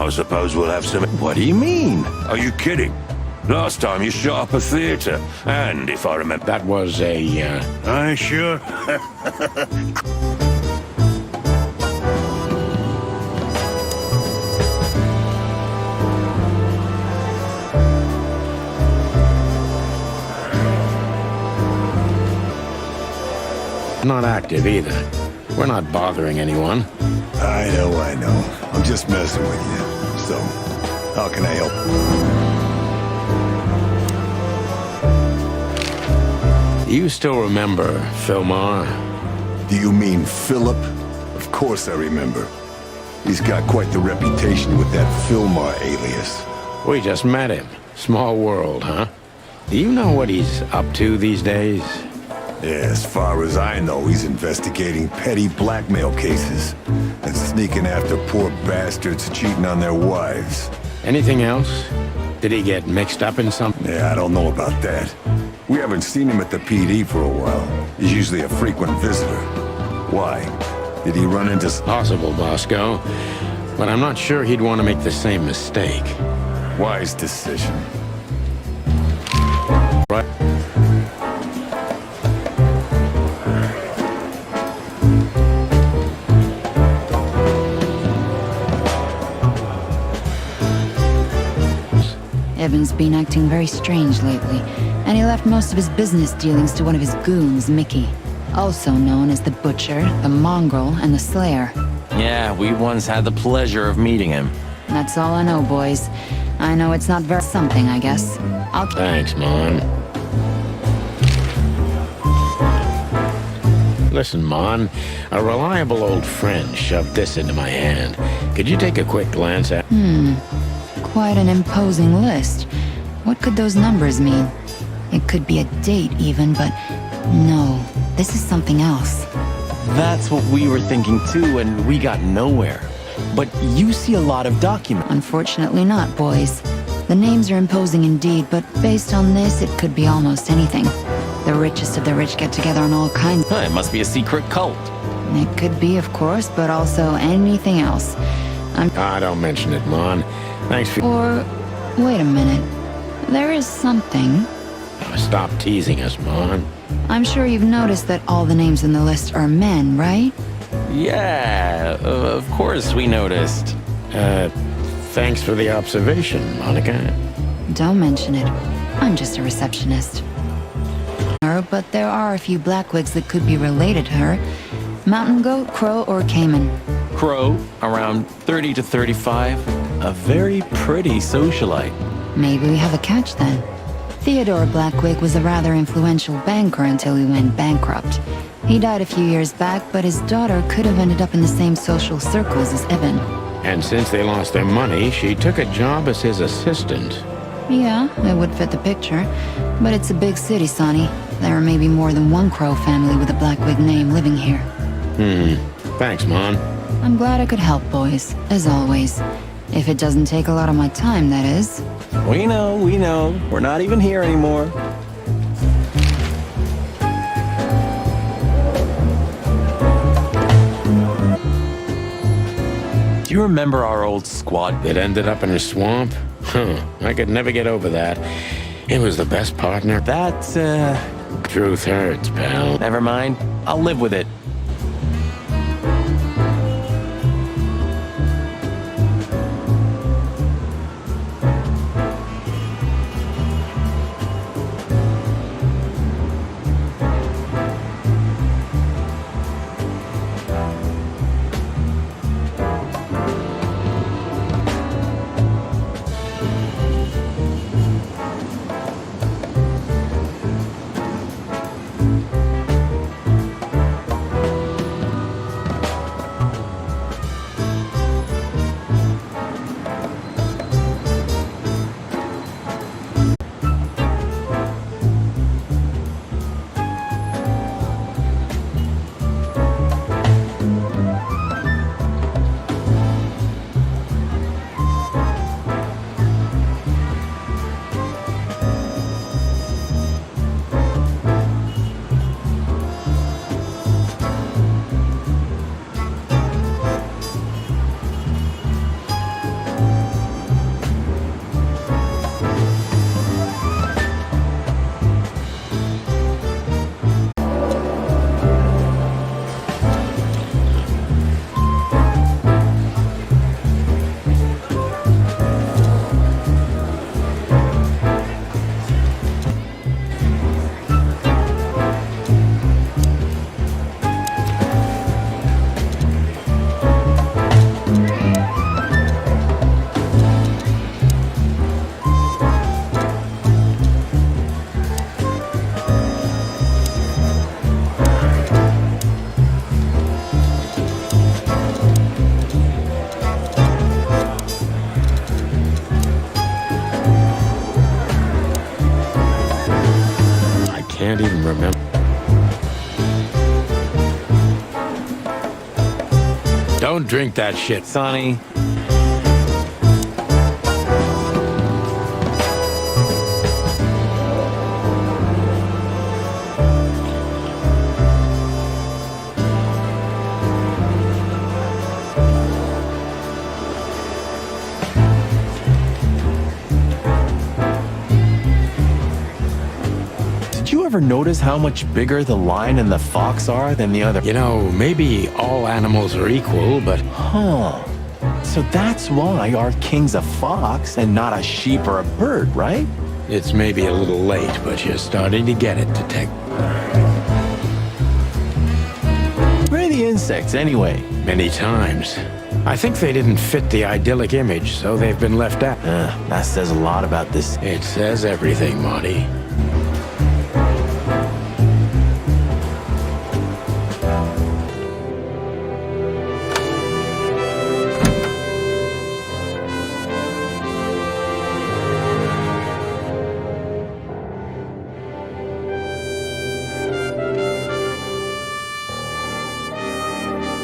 I suppose we'll have some... What do you mean? Are you kidding? Last time you shot up a theater, and if I remember... That was a, I sure... not active either. We're not bothering anyone. I know. I'm just messing with you. So, how can I help? You still remember Philmar? Do you mean Philip? Of course I remember. He's got quite the reputation with that Philmar alias. We just met him. Small world, huh? Do you know what he's up to these days? Yeah, as far as I know, he's investigating petty blackmail cases and sneaking after poor bastards cheating on their wives. Anything else? Did he get mixed up in something? Yeah, I don't know about that. We haven't seen him at the PD for a while. He's usually a frequent visitor. Why? Did he run into... Possible, Bosco. But I'm not sure he'd want to make the same mistake. Wise decision. Right. Evan's been acting very strange lately, and he left most of his business dealings to one of his goons, Mickey. Also known as the Butcher, the Mongrel, and the Slayer. Yeah, we once had the pleasure of meeting him. That's all I know, boys. I know it's not very something, I guess. Thanks, Mon. Listen, Mon, a reliable old friend shoved this into my hand. Could you take a quick glance at... Quite an imposing list. What could those numbers mean? It could be a date even, but no, this is something else. That's what we were thinking too, and we got nowhere. But you see a lot of documents. Unfortunately not, boys. The names are imposing indeed, but based on this, it could be almost anything. The richest of the rich get together on all kinds. It must be a secret cult. It could be, of course, but also anything else. don't mention it, Mon. Thanks for... Or, wait a minute. There is something. Stop teasing us, Mon. I'm sure you've noticed that all the names in the list are men, right? Yeah, of course we noticed. Thanks for the observation, Monica. Don't mention it. I'm just a receptionist. But there are a few blackwigs that could be related to her. Mountain goat, crow, or caiman. Crow, around 30 to 35. A very pretty socialite. Maybe we have a catch then. Theodore Blackwig was a rather influential banker until he went bankrupt. He died a few years back, but his daughter could have ended up in the same social circles as Evan. And since they lost their money, she took a job as his assistant. Yeah, it would fit the picture. But it's a big city, Sonny. There are maybe more than one Crow family with a Blackwig name living here. Thanks, Mon. I'm glad I could help, boys, as always. If it doesn't take a lot of my time, that is. We know. We're not even here anymore. Do you remember our old squad? That ended up in a swamp? I could never get over that. It was the best partner. That's, Truth hurts, pal. Never mind. I'll live with it. drink that shit. Sonny. Did you ever notice how much bigger the lion and the fox are than the other? You know, maybe all animals are equal, but Huh. So that's why our king's a fox and not a sheep or a bird, right? it's maybe a little late, but you're starting to get it, Detective. Where are the insects, anyway? Many times. I think they didn't fit the idyllic image, so they've been left out. That says a lot about this. It says everything, Marty.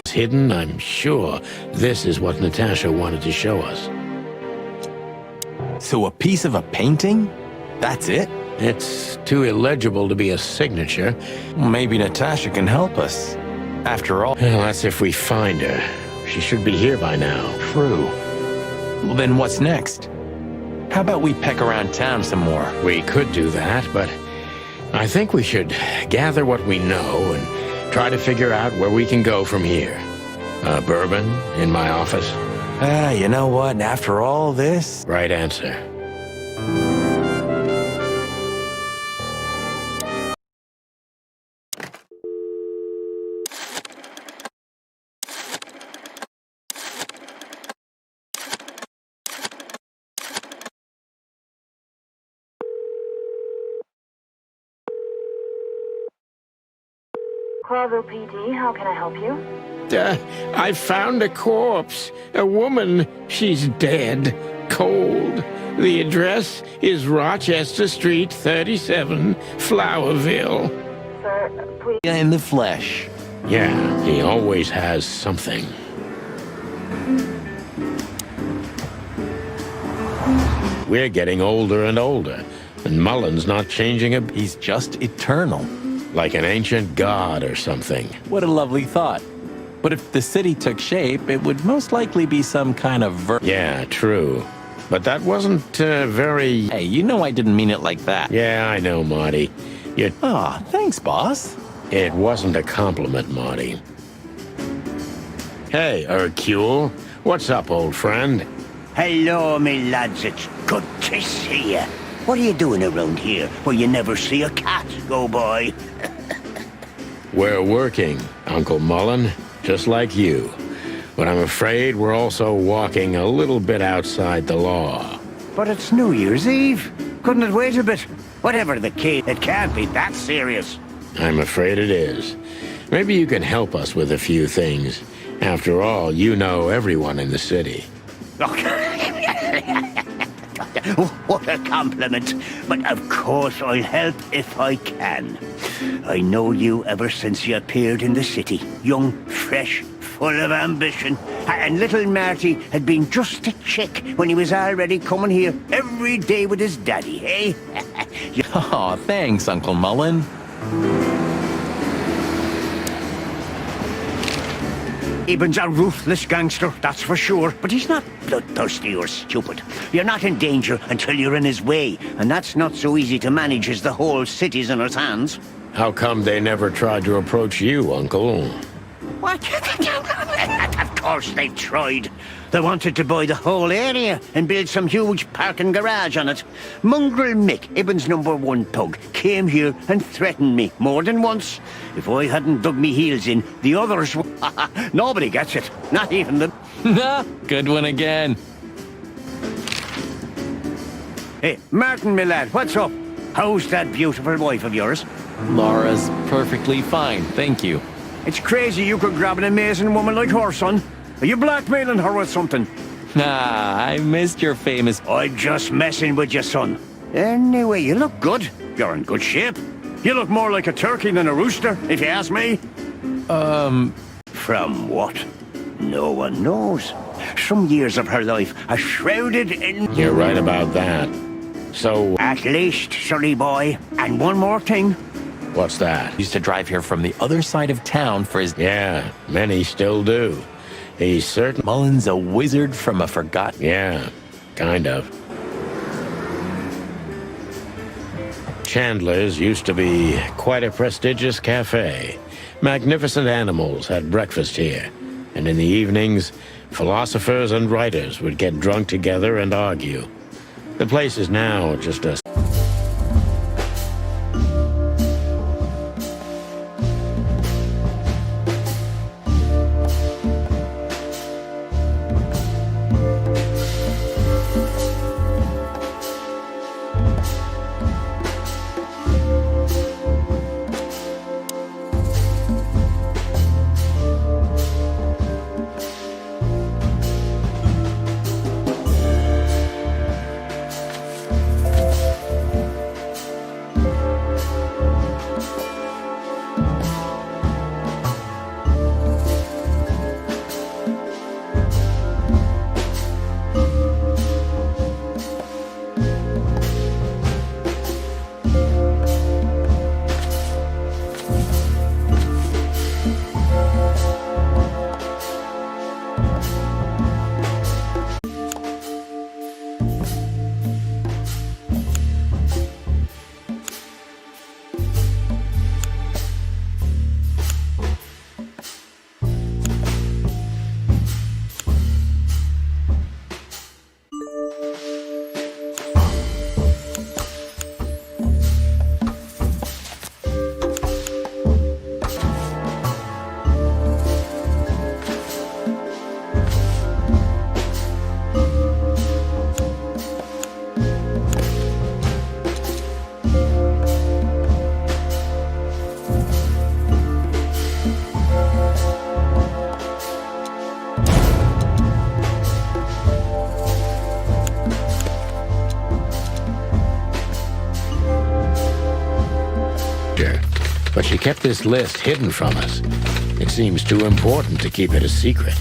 Hidden, I'm sure this is what Natasha wanted to show us. So a piece of a painting? That's it? It's too illegible to be a signature. Maybe Natasha can help us. After all, Well, that's if we find her. She should be here by now. true. Well, then what's next? How about we peck around town some more? We could do that, but I think we should gather what we know and try to figure out where we can go from here. Bourbon in my office? You know what? After all this... Right answer. Corville PD, how can I help you? I found a corpse. A woman. She's dead. Cold. The address is Rochester Street, 37, Flowerville. Sir, please. In the flesh. Yeah, he always has something. We're getting older and older, and Mullen's not changing a... He's just eternal. like an ancient god or something. What a lovely thought. But if the city took shape, it would most likely be some kind of Yeah, true. But that wasn't very... Hey, you know I didn't mean it like that. Yeah, I know, Marty. You... Ah, thanks, boss. It wasn't a compliment, Marty. Hey, Hercule. What's up, old friend? Hello, me lads. It's good to see you. What are you doing around here where you never see a cat go by? We're working, Uncle Mullen, just like you. But I'm afraid we're also walking a little bit outside the law. But it's New Year's Eve. Couldn't it wait a bit? Whatever the case, it can't be that serious. I'm afraid it is. Maybe you can help us with a few things. After all, you know everyone in the city. What a compliment. But of course I'll help if I can. I know you ever since you appeared in the city. Young, fresh, full of ambition. And little Marty had been just a chick when he was already coming here every day with his daddy, eh? Aw, thanks, Uncle Mullen. Eben's a ruthless gangster, that's for sure. But he's not bloodthirsty or stupid. You're not in danger until you're in his way. And that's not so easy to manage as the whole city's in his hands. How come they never tried to approach you, Uncle? What? Of course they tried. They wanted to buy the whole area and build some huge parking garage on it. Mongrel Mick, Ibben's #1 thug, came here and threatened me more than once. If I hadn't dug me heels in, the others would... Nobody gets it. Not even them. Good one again. Hey, Martin, my lad, what's up? How's that beautiful wife of yours? Laura's perfectly fine, thank you. It's crazy you could grab an amazing woman like her, son. Are you blackmailing her with something? Nah, I missed your famous... I'm just messing with you, son. Anyway, you look good. You're in good shape. You look more like a turkey than a rooster, if you ask me. From what? No one knows. Some years of her life are shrouded in... You're right about that. So, At least, Sonny boy. And one more thing. what's that? Used to drive here from the other side of town for his... Yeah, many still do. He's certain... Mullen's a wizard from a forgotten... Yeah, kind of. Chandler's used to be quite a prestigious cafe. Magnificent animals had breakfast here. And in the evenings, philosophers and writers would get drunk together and argue. The place is now just a... But she kept this list hidden from us. It seems too important to keep it a secret.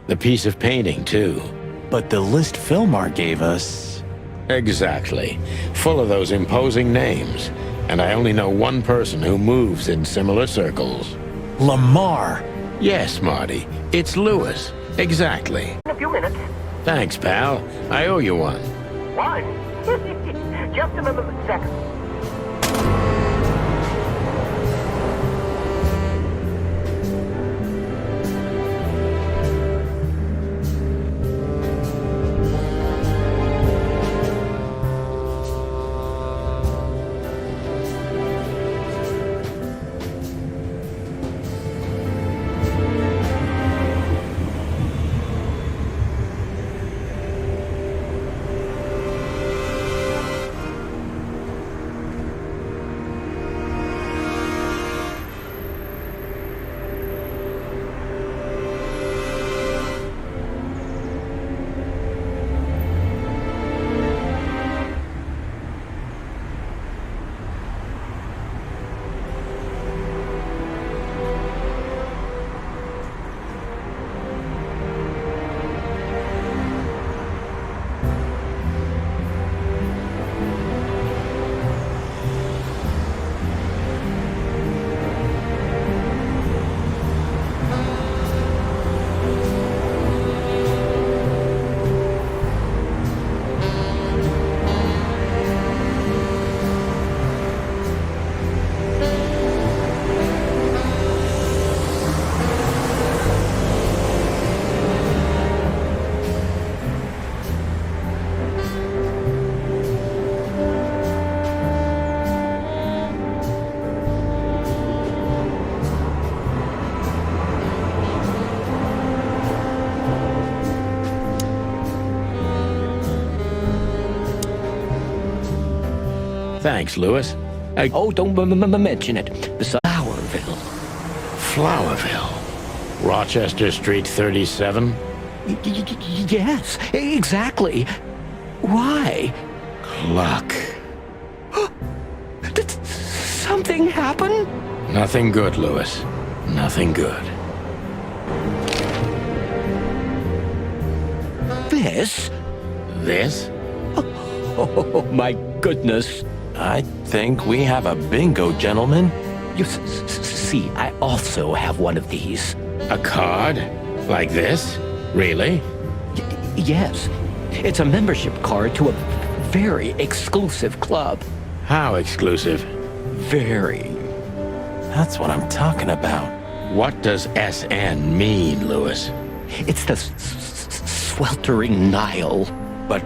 The piece of painting, too. But the list Fillmar gave us... Exactly. Full of those imposing names. And I only know one person who moves in similar circles. Lamar! Yes, Marty. It's Lewis. Exactly. In a few minutes. Thanks, pal. I owe you one. What? Just a second. Thanks, Lewis. Oh, don't mention it. Flowerville. Flowerville. Rochester Street 37? Yes, exactly. Why? Luck. Did something happen? Nothing good, Lewis. Nothing good. This? This? Oh, my goodness. I think we have a bingo, gentlemen. You see, I also have one of these. A card? Like this? Really? Yes. It's a membership card to a very exclusive club. How exclusive? Very. That's what I'm talking about. What does SN mean, Lewis? It's the sweltering Nile. But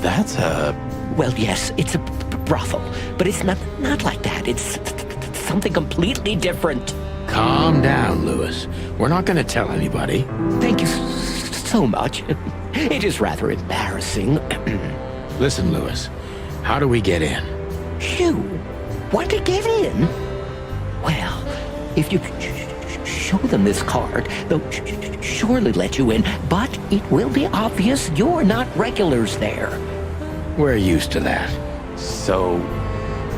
that's a... Well, yes, it's a brothel, but it's not like that. It's something completely different. Calm down, Lewis. We're not going to tell anybody. Thank you so much. It is rather embarrassing. Listen, Lewis, how do we get in? You want to get in? Well, if you show them this card, they'll surely let you in, but it will be obvious you're not regulars there. We're used to that. So,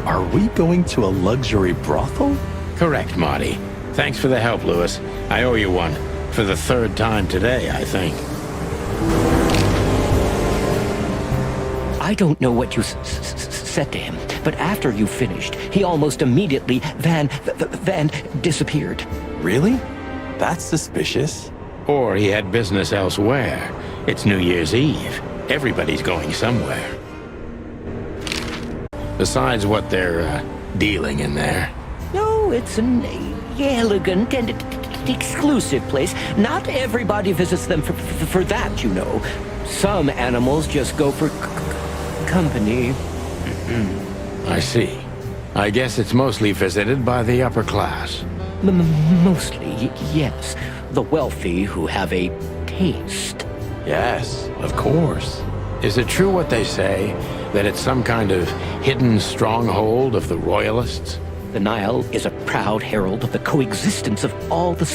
are we going to a luxury brothel? Correct, Marty. Thanks for the help, Lewis. I owe you one. For the third time today, I think. I don't know what you said to him, but after you finished, he almost immediately van disappeared. Really? That's suspicious. Or he had business elsewhere. It's New Year's Eve. Everybody's going somewhere. Besides what they're dealing in there. No, it's an elegant and exclusive place. Not everybody visits them for that, you know. Some animals just go for company. I see. I guess it's mostly visited by the upper class. Mostly, yes. The wealthy who have a taste. Yes, of course. Is it true what they say, that it's some kind of hidden stronghold of the royalists? The Nile is a proud herald of the coexistence of all the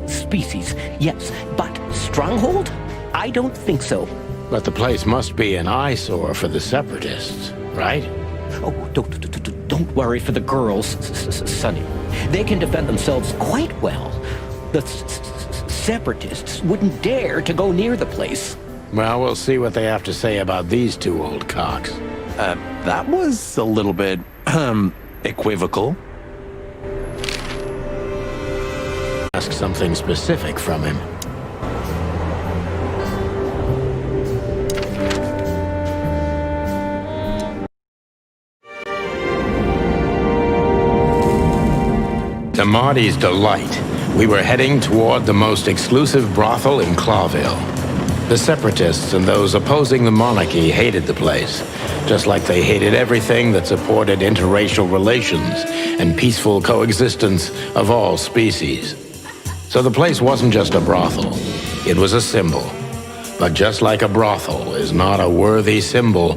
species, yes. But stronghold? I don't think so. But the place must be an eyesore for the separatists, right? Oh, don't worry for the girls, Sonny. They can defend themselves quite well. The separatists wouldn't dare to go near the place. Well, we'll see what they have to say about these two old cocks. That was a little bit, equivocal. Ask something specific from him. To Marty's delight, we were heading toward the most exclusive brothel in Clawville. The separatists and those opposing the monarchy hated the place, just like they hated everything that supported interracial relations and peaceful coexistence of all species. So the place wasn't just a brothel, it was a symbol. But just like a brothel is not a worthy symbol,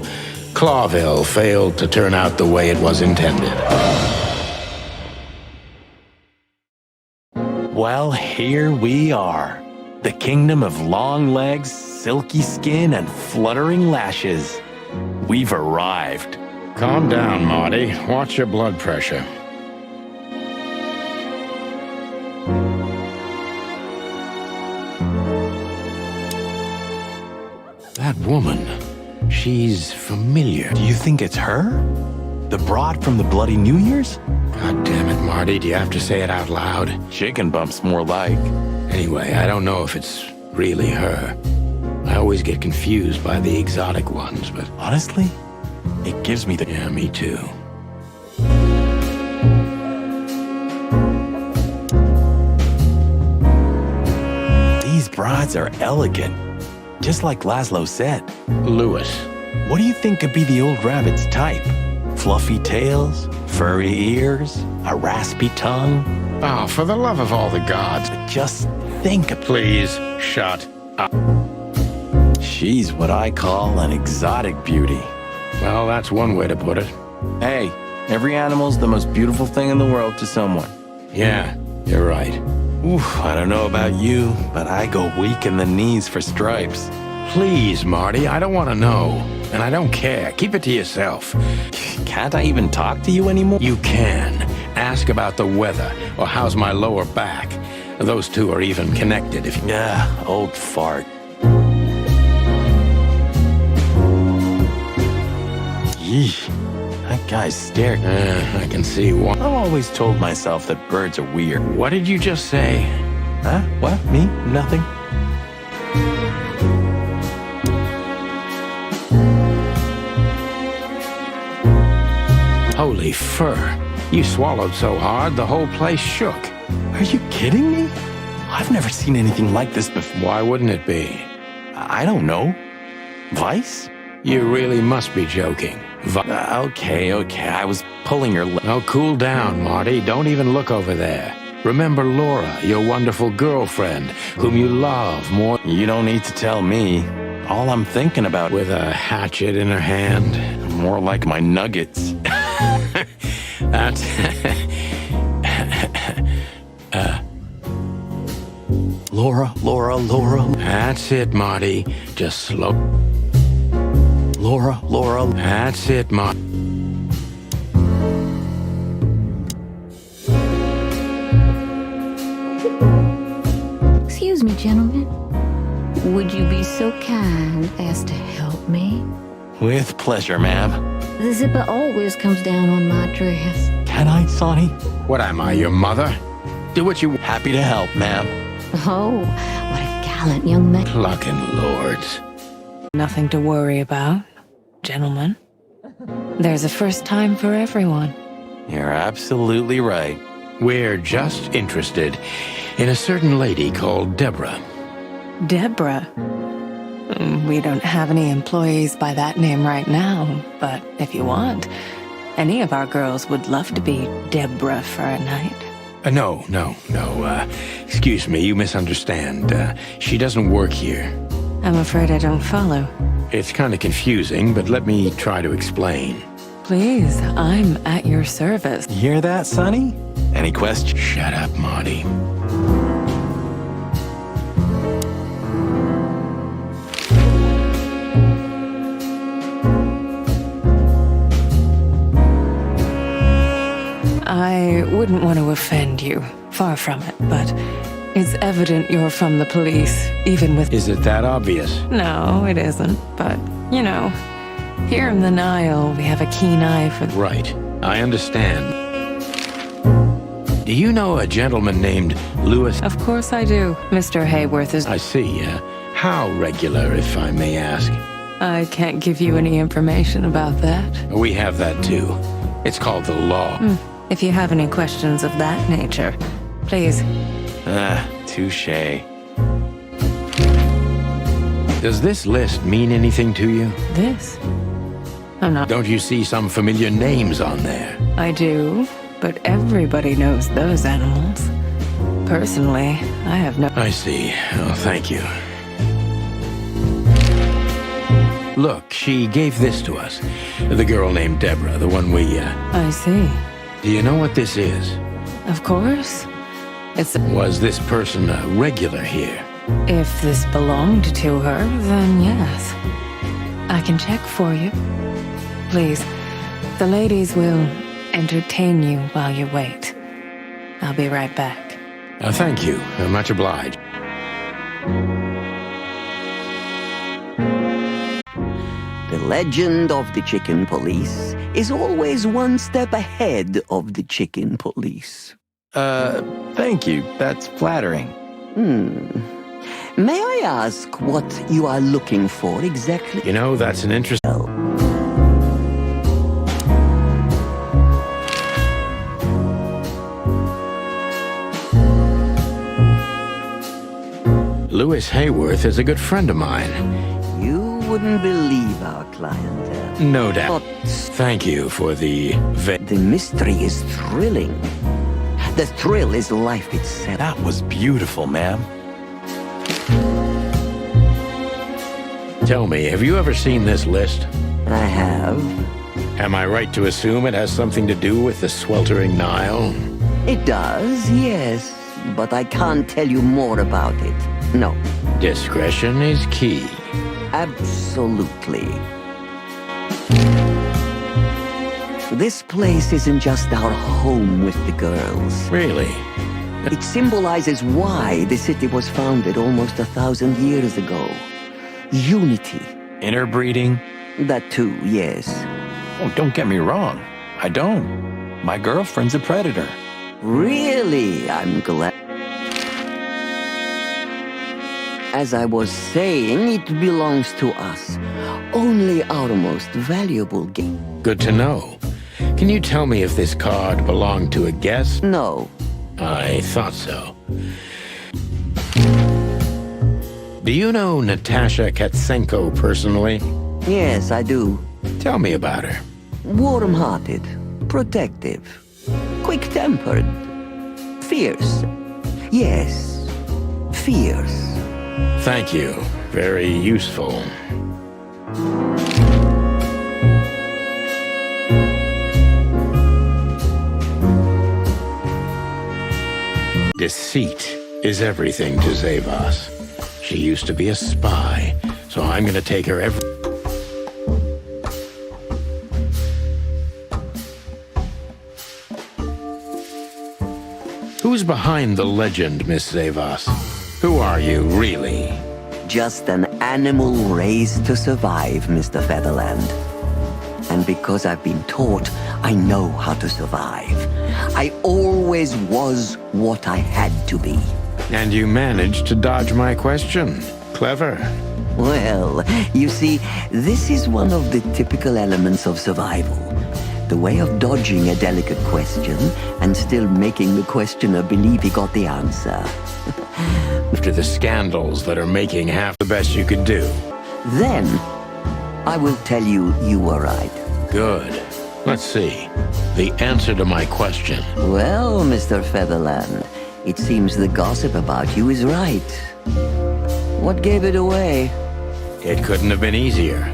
Clawville failed to turn out the way it was intended. Well, here we are. The kingdom of long legs, silky skin, and fluttering lashes. We've arrived. Calm down, Marty. Watch your blood pressure. That woman, she's familiar. Do you think it's her? The broad from the Bloody New Year's? God damn it, Marty. Do you have to say it out loud? Chicken bumps more like. Anyway, I don't know if it's really her. I always get confused by the exotic ones, but... Honestly, it gives me the... Yeah, me too. These broads are elegant. Just like Laszlo said. Lewis. What do you think could be the old rabbit's type? Fluffy tails? Furry ears? A raspy tongue? Oh, for the love of all the gods. Just think of... Please, shut up. She's what I call an exotic beauty. Well, that's one way to put it. Hey, every animal's the most beautiful thing in the world to someone. Yeah, you're right. Oof, I don't know about you, but I go weak in the knees for stripes. Please, Marty, I don't want to know. And I don't care. Keep it to yourself. Can't I even talk to you anymore? You can. Ask about the weather, or how's my lower back. Those two are even connected if you... Yeah, old fart. Yeesh, that guy's staring. I can see why. I've always told myself that birds are weird. What did you just say? Huh? What? Me? Nothing? Holy fur. You swallowed so hard, the whole place shook. Are you kidding me? I've never seen anything like this before. Why wouldn't it be? I don't know. Vice? You really must be joking. Okay. I was pulling your leg. Oh, cool down, Marty. Don't even look over there. Remember Laura, your wonderful girlfriend, whom you love more... You don't need to tell me. All I'm thinking about... With a hatchet in her hand. More like my nuggets. That's... Laura. That's it, Marty. Just slow... Laura. That's it, Marty. Excuse me, gentlemen. Would you be so kind as to help me? With pleasure, ma'am. The zipper always comes down on my dress. Can I, Sonny? What am I, your mother? Do what you... Happy to help, ma'am. Oh, what a gallant young man. Clucking lords. Nothing to worry about, gentlemen. There's a first time for everyone. You're absolutely right. We're just interested in a certain lady called Deborah. Deborah. We don't have any employees by that name right now, but if you want, any of our girls would love to be Deborah for a night. No. Excuse me, you misunderstand. She doesn't work here. I'm afraid I don't follow. It's kind of confusing, but let me try to explain. Please, I'm at your service. You hear that, Sonny? Any questions? Shut up, Marty. I wouldn't want to offend you, far from it, but it's evident you're from the police, even with... Is it that obvious? No, it isn't, but, you know, here in the Nile, we have a keen eye for... Right, I understand. Do you know a gentleman named Lewis? Of course I do. Mr. Hayworth is... I see. How regular, if I may ask? I can't give you any information about that. We have that too. It's called the law. If you have any questions of that nature, please. Touche. Does this list mean anything to you? This? I'm not... Don't you see some familiar names on there? I do, but everybody knows those animals. Personally, I have no... I see. Oh, thank you. Look, she gave this to us. The girl named Deborah, the one we, I see. Do you know what this is? Of course. Was this person a regular here? If this belonged to her, then yes. I can check for you. Please, the ladies will entertain you while you wait. I'll be right back. Thank you. Much obliged. The legend of the chicken police is always one step ahead of the chicken police. Thank you. That's flattering. May I ask what you are looking for exactly? You know, that's an interesting... Lewis Hayworth is a good friend of mine. You wouldn't believe our clientele. No doubt. But Thank you for the... the mystery is thrilling. The thrill is life itself. That was beautiful, ma'am. Tell me, have you ever seen this list? I have. Am I right to assume it has something to do with the sweltering Nile? It does, yes. but I can't tell you more about it. No. Discretion is key. Absolutely. This place isn't just our home with the girls. Really? It symbolizes why the city was founded almost 1,000 years ago. Unity. Interbreeding? That too, yes. Oh, don't get me wrong. I don't. My girlfriend's a predator. Really? I'm glad. As I was saying, it belongs to us. Only our most valuable game. Good to know. Can you tell me if this card belonged to a guest? No. I thought so. Do you know Natasha Katsenko personally? Yes, I do. Tell me about her. Warm-hearted, protective, quick-tempered, fierce. Yes, fierce. Thank you. Very useful. Deceit is everything to Zavos. She used to be a spy, so I'm gonna take her every... Who's behind the legend, Miss Zavos? Who are you, really? Just an animal raised to survive, Mr. Featherland. And because I've been taught, I know how to survive. I always was what I had to be. And you managed to dodge my question. Clever. Well, you see, this is one of the typical elements of survival. The way of dodging a delicate question and still making the questioner believe he got the answer. After the scandals that are making half the best you could do. Then, I will tell you you were right. Good. Let's see. The answer to my question. Well, Mr. Featherland, it seems the gossip about you is right. What gave it away? It couldn't have been easier.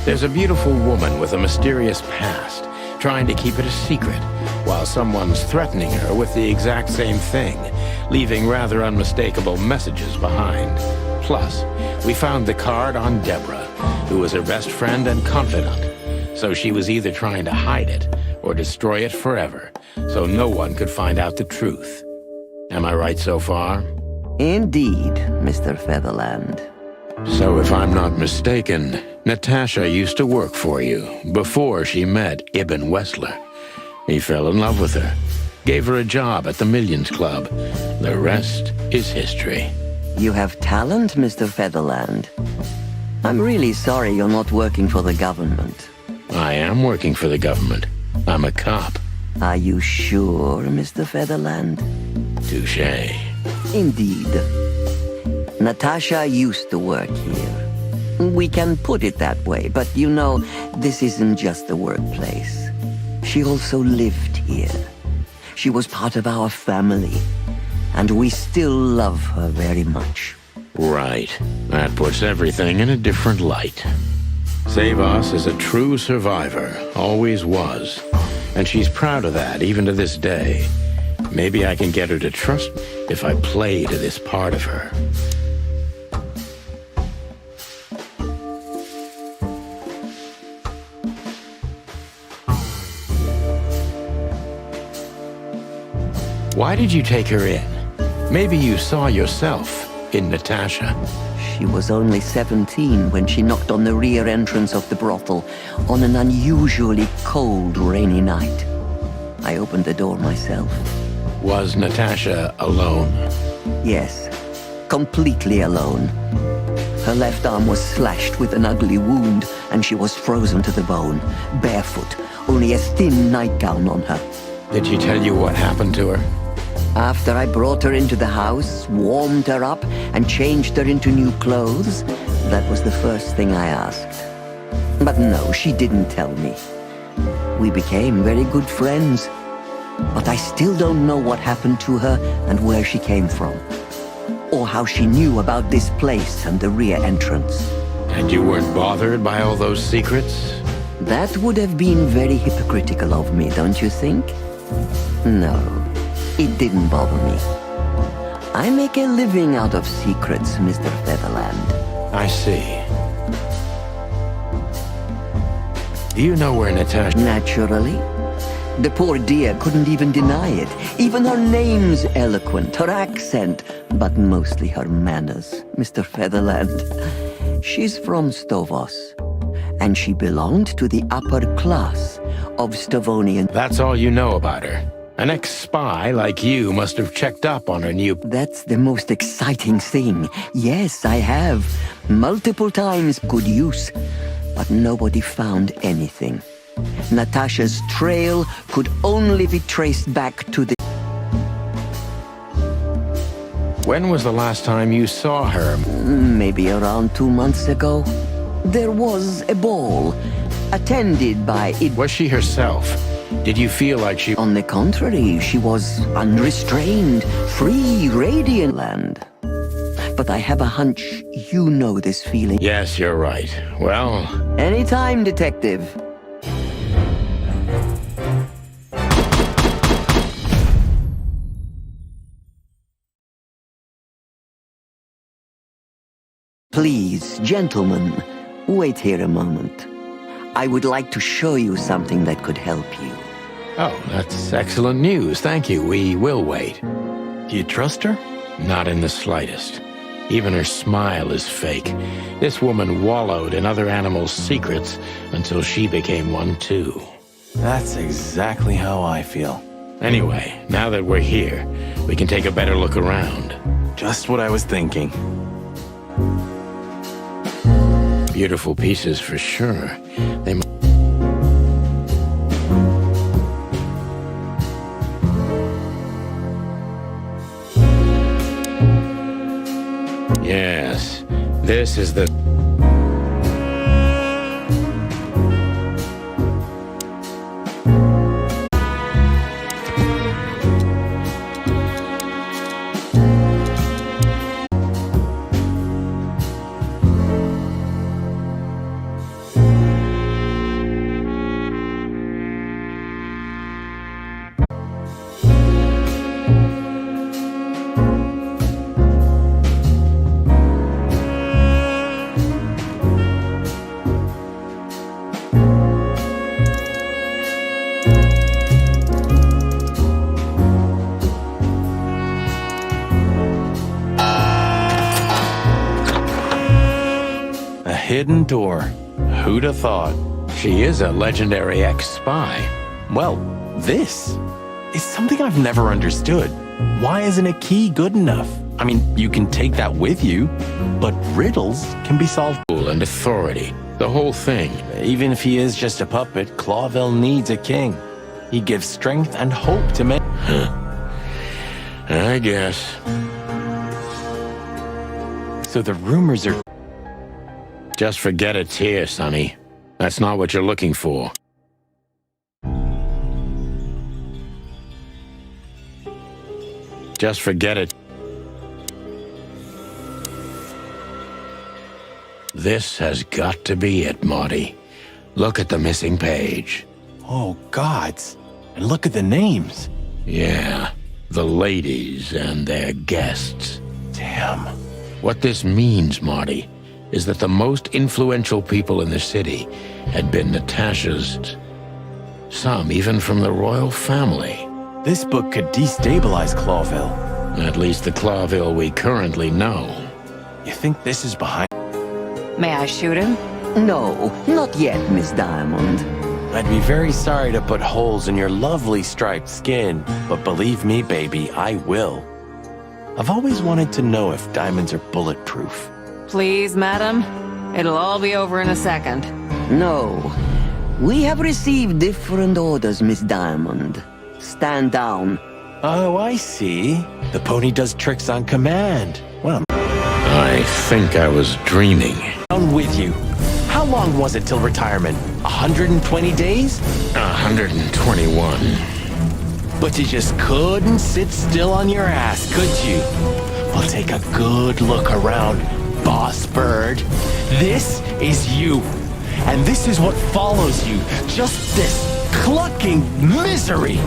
There's a beautiful woman with a mysterious past, trying to keep it a secret, while someone's threatening her with the exact same thing, leaving rather unmistakable messages behind. Plus, we found the card on Deborah, who was her best friend and confidant. So she was either trying to hide it or destroy it forever, so no one could find out the truth. Am I right so far? Indeed, Mr. Featherland. So if I'm not mistaken, Natasha used to work for you before she met Ibn Wessler. He fell in love with her, gave her a job at the Millions Club. The rest is history. You have talent, Mr. Featherland. I'm really sorry you're not working for the government. I am working for the government. I'm a cop. Are you sure, Mr. Featherland? Touché. Indeed. Natasha used to work here. We can put it that way, but you know, this isn't just a workplace. She also lived here. She was part of our family, and we still love her very much. Right. That puts everything in a different light. Zavos is a true survivor, always was. And she's proud of that, even to this day. Maybe I can get her to trust me if I play to this part of her. Why did you take her in? Maybe you saw yourself in Natasha. She was only 17 when she knocked on the rear entrance of the brothel on an unusually cold, rainy night. I opened the door myself. Was Natasha alone? Yes, completely alone. Her left arm was slashed with an ugly wound, and she was frozen to the bone, barefoot, only a thin nightgown on her. Did she tell you what happened to her? After I brought her into the house, warmed her up, and changed her into new clothes, that was the first thing I asked. But no, she didn't tell me. We became very good friends, but I still don't know what happened to her and where she came from, or how she knew about this place and the rear entrance. And you weren't bothered by all those secrets? That would have been very hypocritical of me, don't you think? No, it didn't bother me. I make a living out of secrets, Mr. Featherland. I see. Do you know where Natasha... Naturally. The poor dear couldn't even deny it. Even her name's eloquent, her accent, but mostly her manners, Mr. Featherland. She's from Stovos, and she belonged to the upper class of Stavonian... That's all you know about her. An ex-spy like you must have checked up on her new... That's the most exciting thing. Yes, I have. Multiple times, good use. But nobody found anything. Natasha's trail could only be traced back to the... When was the last time you saw her? Maybe around 2 months ago. There was a ball, attended by... Was she herself? Did you feel like she... On the contrary, she was unrestrained, free, radiant land. But I have a hunch you know this feeling. Yes, you're right. Well... Anytime, detective. Please, gentlemen, wait here a moment. I would like to show you something that could help you. Oh, that's excellent news. Thank you. We will wait. Do you trust her? Not in the slightest. Even her smile is fake. This woman wallowed in other animals' secrets until she became one too. That's exactly how I feel. Anyway, now that we're here, we can take a better look around. Just what I was thinking. Beautiful pieces for sure. They Yes, this is the... Hidden door. Who'd have thought? She is a legendary ex-spy. Well, this is something I've never understood. Why isn't a key good enough? I mean, you can take that with you, but riddles can be solved. And authority. The whole thing. Even if he is just a puppet, Clawville needs a king. He gives strength and hope to men. I guess. So the rumors are... Just forget it's here, Sonny. That's not what you're looking for. Just forget it. This has got to be it, Marty. Look at the missing page. Oh, gods. And look at the names. Yeah, the ladies and their guests. Damn. What this means, Marty, is that the most influential people in the city had been Natasha's. Some even from the royal family. This book could destabilize Clawville. At least the Clawville we currently know. You think this is behind... May I shoot him? No, not yet, Miss Diamond. I'd be very sorry to put holes in your lovely striped skin, but believe me, baby, I will. I've always wanted to know if diamonds are bulletproof. Please, madam. It'll all be over in a second. No. We have received different orders, Miss Diamond. Stand down. Oh, I see. The pony does tricks on command. Well, I think I was dreaming. I'm with you. How long was it till retirement? 120 days? 121. But you just couldn't sit still on your ass, could you? Well, take a good look around, boss bird. This is you. And this is what follows you. Just this clucking misery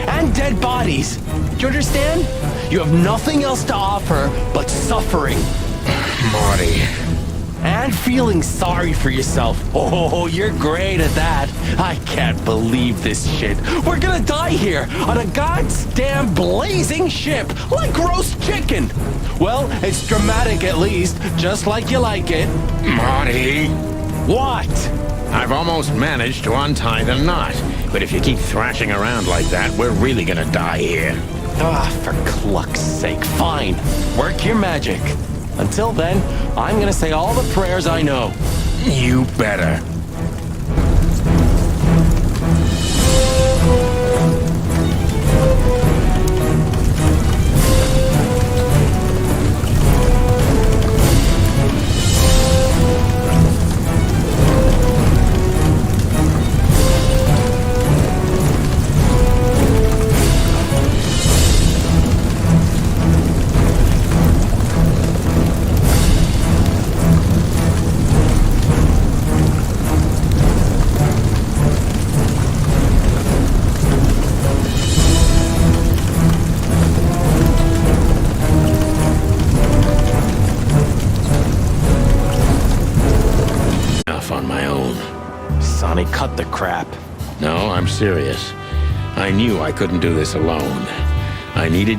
and dead bodies. Do you understand? You have nothing else to offer but suffering. Marty. And feeling sorry for yourself. Oh, you're great at that. I can't believe this shit. We're gonna die here on a goddamn blazing ship like roast chicken. Well, it's dramatic at least, just like you like it. Marty. What? I've almost managed to untie the knot, but if you keep thrashing around like that, we're really gonna die here. Ah, for cluck's sake. Fine. Work your magic. Until then, I'm gonna say all the prayers I know. You better. On my own. Sonny, cut the crap. No, I'm serious. I knew I couldn't do this alone. I needed